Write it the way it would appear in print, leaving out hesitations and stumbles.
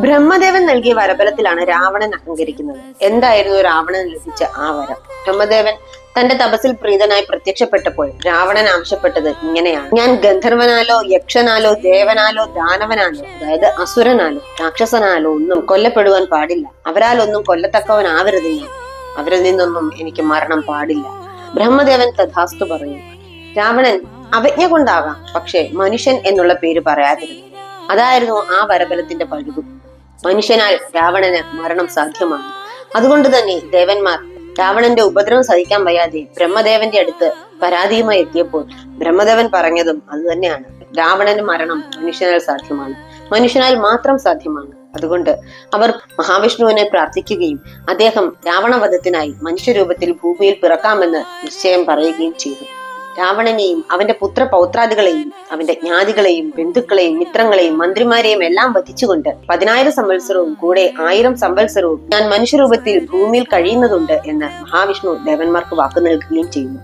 ബ്രഹ്മദേവൻ നൽകിയ വരബലത്തിലാണ് രാവണൻ അഹങ്കരിക്കുന്നത്. എന്തായിരുന്നു രാവണൻ ലഭിച്ച ആ വരം? ബ്രഹ്മദേവൻ തന്റെ തപസ്സിൽ പ്രീതനായി പ്രത്യക്ഷപ്പെട്ടപ്പോൾ രാവണൻ ആവശ്യപ്പെട്ടത് ഇങ്ങനെയാണ്: ഞാൻ ഗന്ധർവനാലോ യക്ഷനാലോ ദേവനാലോ ദാനവനാലോ, അതായത് അസുരനാലോ രാക്ഷസനാലോ ഒന്നും കൊല്ലപ്പെടുവാൻ പാടില്ല. അവരാലൊന്നും കൊല്ലത്തക്കവനാവരുത് ഞാൻ. അവരിൽ നിന്നൊന്നും എനിക്ക് മരണം പാടില്ല. ബ്രഹ്മദേവൻ തഥാസ്തു പറഞ്ഞു. രാവണൻ അവജ്ഞ കൊണ്ടാകാം, പക്ഷെ മനുഷ്യൻ എന്നുള്ള പേര് പറയാതിരുന്നു. അതായിരുന്നു ആ വരബലത്തിന്റെ പഴുതു. മനുഷ്യനാൽ രാവണന് മരണം സാധ്യമാണ്. അതുകൊണ്ട് തന്നെ ദേവന്മാർ രാവണന്റെ ഉപദ്രവം സഹിക്കാൻ വയ്യാതെ ബ്രഹ്മദേവന്റെ അടുത്ത് പരാതിയുമായി എത്തിയപ്പോൾ ബ്രഹ്മദേവൻ പറഞ്ഞതും അത് തന്നെയാണ്: രാവണന് മരണം മനുഷ്യനാൽ സാധ്യമാണ്, മനുഷ്യനാൽ മാത്രം സാധ്യമാണ്. അതുകൊണ്ട് അവർ മഹാവിഷ്ണുവിനെ പ്രാർത്ഥിക്കുകയും അദ്ദേഹം രാവണവധത്തിനായി മനുഷ്യരൂപത്തിൽ ഭൂമിയിൽ പിറക്കാമെന്ന് നിശ്ചയം പറയുകയും ചെയ്തു. രാവണനെയും അവന്റെ പുത്രപൗത്രാദികളെയും അവന്റെ ജ്ഞാതികളെയും ബന്ധുക്കളെയും മിത്രങ്ങളെയും മന്ത്രിമാരെയും എല്ലാം വധിച്ചുകൊണ്ട് 10,000 സംവത്സരവും കൂടെ 1000 സംവത്സരവും ഞാൻ മനുഷ്യരൂപത്തിൽ ഭൂമിയിൽ കഴിയുന്നതുണ്ട് എന്ന് മഹാവിഷ്ണു ദേവന്മാർക്ക് വാക്കു നൽകുകയും ചെയ്യുന്നു.